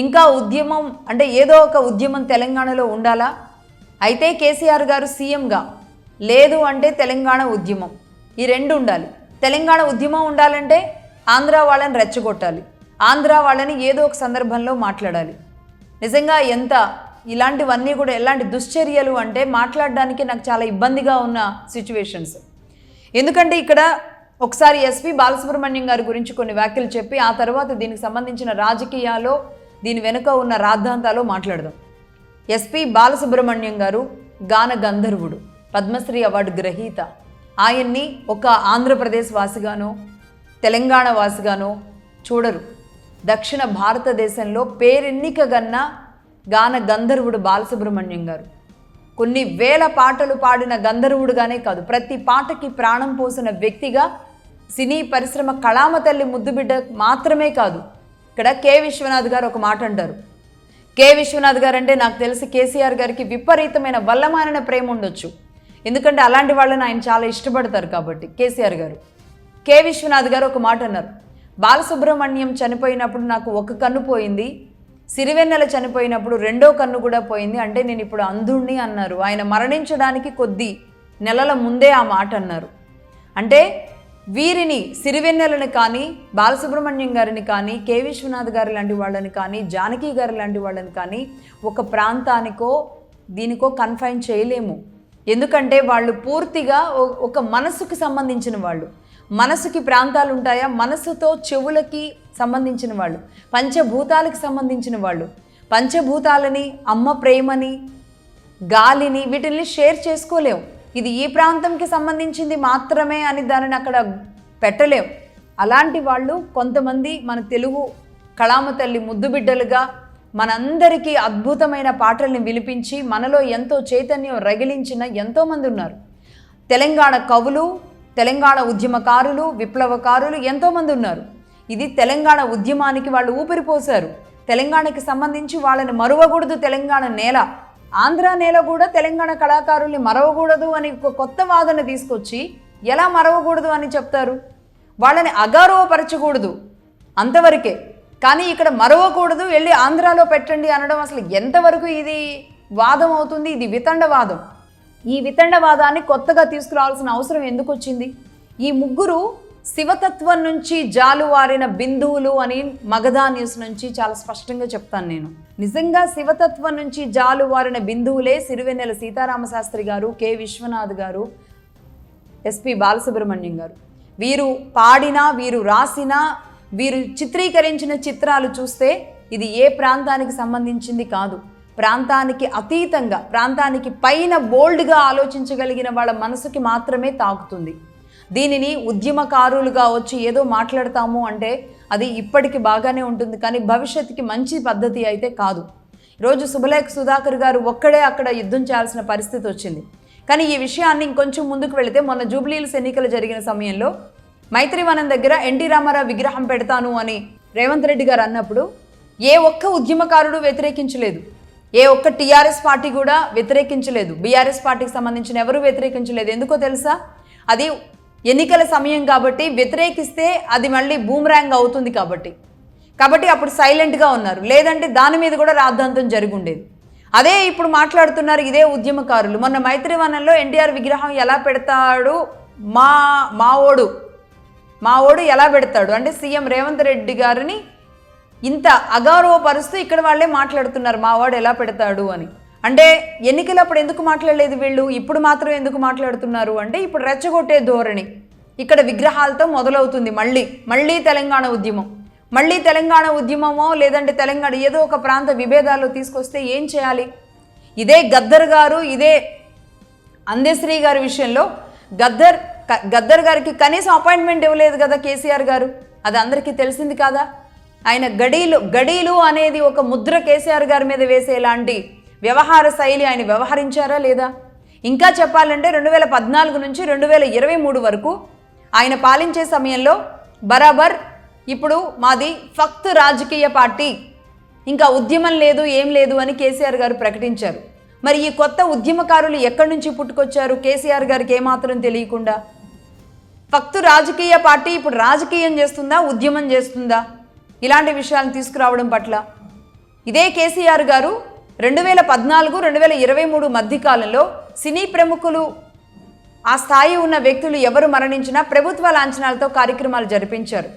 ఇంకా ఉద్యమం అంటే ఏదో ఒక ఉద్యమం తెలంగాణలో ఉండాలా? అయితే కేసీఆర్ గారు సీఎంగా, లేదు అంటే తెలంగాణ ఉద్యమం, ఈ రెండు ఉండాలి. తెలంగాణ ఉద్యమం ఉండాలంటే ఆంధ్ర వాళ్ళని రెచ్చగొట్టాలి, ఆంధ్ర వాళ్ళని ఏదో ఒక సందర్భంలో మాట్లాడాలి. నిజంగా ఎంత ఇలాంటివన్నీ కూడా ఎలాంటి దుశ్చర్యలు అంటే మాట్లాడడానికి నాకు చాలా ఇబ్బందిగా ఉన్న సిచ్యువేషన్స్. ఎందుకంటే ఇక్కడ ఒకసారి ఎస్పీ బాలసుబ్రహ్మణ్యం గారి గురించి కొన్ని వ్యాఖ్యలు చెప్పి ఆ తర్వాత దీనికి సంబంధించిన రాజకీయాల్లో దీని వెనుక ఉన్న రాద్ధాంతాలో మాట్లాడదాం. ఎస్పీ బాలసుబ్రహ్మణ్యం గారు గాన గంధర్వుడు, పద్మశ్రీ అవార్డు గ్రహీత. ఆయన్ని ఒక ఆంధ్రప్రదేశ్ వాసిగానో తెలంగాణ వాసిగానో చూడరు. దక్షిణ భారతదేశంలో పేరెన్నికగన్న గాన గంధర్వుడు బాలసుబ్రహ్మణ్యం గారు. కొన్ని వేల పాటలు పాడిన గంధర్వుడుగానే కాదు, ప్రతి పాటకి ప్రాణం పోసిన వ్యక్తిగా సినీ పరిశ్రమ కళామ తల్లి ముద్దుబిడ్డ మాత్రమే కాదు. ఇక్కడ కె విశ్వనాథ్ గారు ఒక మాట అంటారు. కె విశ్వనాథ్ గారు అంటే నాకు తెలిసి కేసీఆర్ గారికి విపరీతమైన వల్లమానిన ప్రేమ ఉండొచ్చు. ఎందుకంటే అలాంటి వాళ్ళని ఆయన చాలా ఇష్టపడతారు కాబట్టి కేసీఆర్ గారు. కె విశ్వనాథ్ గారు ఒక మాట అన్నారు, బాలసుబ్రహ్మణ్యం చనిపోయినప్పుడు నాకు ఒక కన్ను పోయింది, సిరివెన్నెల చనిపోయినప్పుడు రెండో కన్ను కూడా పోయింది, అంటే నేను ఇప్పుడు అంధుణ్ణి అన్నారు. ఆయన మరణించడానికి కొద్ది నెలల ముందే ఆ మాట అన్నారు. అంటే వీరిని సిరివెన్నెలను కానీ బాలసుబ్రహ్మణ్యం గారిని కానీ కె విశ్వనాథ్ గారు లాంటి వాళ్ళని కానీ జానకి గారు లాంటి వాళ్ళని కానీ ఒక ప్రాంతానికో దీనికో కన్ఫైన్ చేయలేము. ఎందుకంటే వాళ్ళు పూర్తిగా ఒక మనసుకు సంబంధించిన వాళ్ళు. మనసుకి ప్రాంతాలు ఉంటాయా? మనసుతో చెవులకి సంబంధించిన వాళ్ళు, పంచభూతాలకు సంబంధించిన వాళ్ళు. పంచభూతాలని, అమ్మ ప్రేమని, గాలిని, వీటిని షేర్ చేసుకోలేము. ఇది ఈ ప్రాంతంకి సంబంధించింది మాత్రమే అని దానిని అక్కడ పెట్టలేం. అలాంటి వాళ్ళు కొంతమంది మన తెలుగు కళామ తల్లి ముద్దుబిడ్డలుగా మనందరికీ అద్భుతమైన పాటల్ని వినిపించి మనలో ఎంతో చైతన్యం రగిలించిన ఎంతోమంది ఉన్నారు. తెలంగాణ కవులు, తెలంగాణ ఉద్యమకారులు, విప్లవకారులు ఎంతోమంది ఉన్నారు. ఇది తెలంగాణ ఉద్యమానికి వాళ్ళు ఊపిరిపోశారు. తెలంగాణకి సంబంధించి వాళ్ళని మరువకూడదు. తెలంగాణ నేల, ఆంధ్ర నేల కూడా తెలంగాణ కళాకారుల్ని మరవకూడదు అని ఒక కొత్త వాదన తీసుకొచ్చి ఎలా మరవకూడదు అని చెప్తారు? వాళ్ళని అగౌరవపరచకూడదు అంతవరకే, కానీ ఇక్కడ మరవకూడదు, వెళ్ళి ఆంధ్రాలో పెట్టండి అనడం అసలు ఎంతవరకు ఇది వాదం అవుతుంది? ఇది వితండవాదం. ఈ వితండవాదాన్ని కొత్తగా తీసుకురావాల్సిన అవసరం ఎందుకు వచ్చింది? ఈ ముగ్గురు శివతత్వం నుంచి జాలువారిన బిందువులు అని మగధా న్యూస్ నుంచి చాలా స్పష్టంగా చెప్తాను నేను. నిజంగా శివతత్వం నుంచి జాలువారిన బిందువులే సిరివెన్నెల సీతారామశాస్త్రి గారు, కె విశ్వనాథ్ గారు, ఎస్పీ బాలసుబ్రహ్మణ్యం గారు. వీరు పాడినా, వీరు రాసినా, వీరు చిత్రీకరించిన చిత్రాలు చూస్తే ఇది ఏ ప్రాంతానికి సంబంధించింది కాదు. ప్రాంతానికి అతీతంగా, ప్రాంతానికి పైన బోల్డ్గా ఆలోచించగలిగిన వాళ్ళ మనసుకి మాత్రమే తాకుతుంది. దీనిని ఉద్యమకారులుగా వచ్చి ఏదో మాట్లాడతాము అంటే అది ఇప్పటికి బాగానే ఉంటుంది, కానీ భవిష్యత్తుకి మంచి పద్ధతి అయితే కాదు. ఈరోజు శుభలేఖ సుధాకర్ గారు ఒక్కడే అక్కడ యుద్ధం చేయాల్సిన పరిస్థితి వచ్చింది. కానీ ఈ విషయాన్ని ఇంకొంచెం ముందుకు వెళితే మొన్న జూబ్లీహిల్స్ ఎన్నికలు జరిగిన సమయంలో మైత్రివనం దగ్గర ఎన్టీ రామారావు విగ్రహం పెడతాను అని రేవంత్ రెడ్డి గారు అన్నప్పుడు ఏ ఒక్క ఉద్యమకారుడు వ్యతిరేకించలేదు, ఏ ఒక్క టీఆర్ఎస్ పార్టీ కూడా వ్యతిరేకించలేదు, బీఆర్ఎస్ పార్టీకి సంబంధించిన ఎవరూ వ్యతిరేకించలేదు. ఎందుకో తెలుసా? అది ఎన్నికల సమయం కాబట్టి, వ్యతిరేకిస్తే అది మళ్ళీ బూమ్రాంగ్ అవుతుంది కాబట్టి అప్పుడు సైలెంట్గా ఉన్నారు. లేదంటే దాని మీద కూడా రాద్ధాంతం జరిగి ఉండేది. అదే ఇప్పుడు మాట్లాడుతున్నారు ఇదే ఉద్యమకారులు. మొన్న మైత్రివనంలో ఎన్టీఆర్ విగ్రహం ఎలా పెడతాడు, మావోడు ఎలా పెడతాడు అంటే సీఎం రేవంత్ రెడ్డి గారిని ఇంత అగౌరవపరుస్తూ ఇక్కడ వాళ్ళే మాట్లాడుతున్నారు మావాడు ఎలా పెడతాడు అని. అంటే ఎన్నికలప్పుడు ఎందుకు మాట్లాడలేదు వీళ్ళు, ఇప్పుడు మాత్రం ఎందుకు మాట్లాడుతున్నారు అంటే ఇప్పుడు రెచ్చగొట్టే ధోరణి ఇక్కడ విగ్రహాలతో మొదలవుతుంది. మళ్ళీ తెలంగాణ ఉద్యమమో లేదంటే తెలంగాణ ఏదో ఒక ప్రాంత విభేదాల్లో తీసుకొస్తే ఏం చేయాలి? ఇదే గద్దర్ గారు, ఇదే అందశ్రీ గారి విషయంలో గద్దర్ గారికి కనీసం అపాయింట్మెంట్ ఇవ్వలేదు కదా కేసీఆర్ గారు, అది అందరికీ తెలిసింది కాదా? ఆయన గడీలు అనేది ఒక ముద్ర కేసీఆర్ గారి మీద వేసేలాంటి వ్యవహార శైలి ఆయన వ్యవహరించారా లేదా? ఇంకా చెప్పాలంటే 2014 నుంచి 2023 వరకు ఆయన పాలించే సమయంలో బరాబర్ ఇప్పుడు మాది ఫక్త్ రాజకీయ పార్టీ, ఇంకా ఉద్యమం లేదు ఏం లేదు అని కేసీఆర్ గారు ప్రకటించారు. మరి ఈ కొత్త ఉద్యమకారులు ఎక్కడి నుంచి పుట్టుకొచ్చారు కేసీఆర్ గారికి ఏమాత్రం తెలియకుండా? ఫక్త్ రాజకీయ పార్టీ ఇప్పుడు రాజకీయం చేస్తుందా, ఉద్యమం చేస్తుందా? ఇలాంటి విషయాలను తీసుకురావడం పట్ల ఇదే కేసీఆర్ గారు 2014, 2023 మధ్యకాలంలో సినీ ప్రముఖులు, ఆ స్థాయి ఉన్న వ్యక్తులు ఎవరు మరణించినా ప్రభుత్వ లాంఛనాలతో కార్యక్రమాలు జరిపించారు.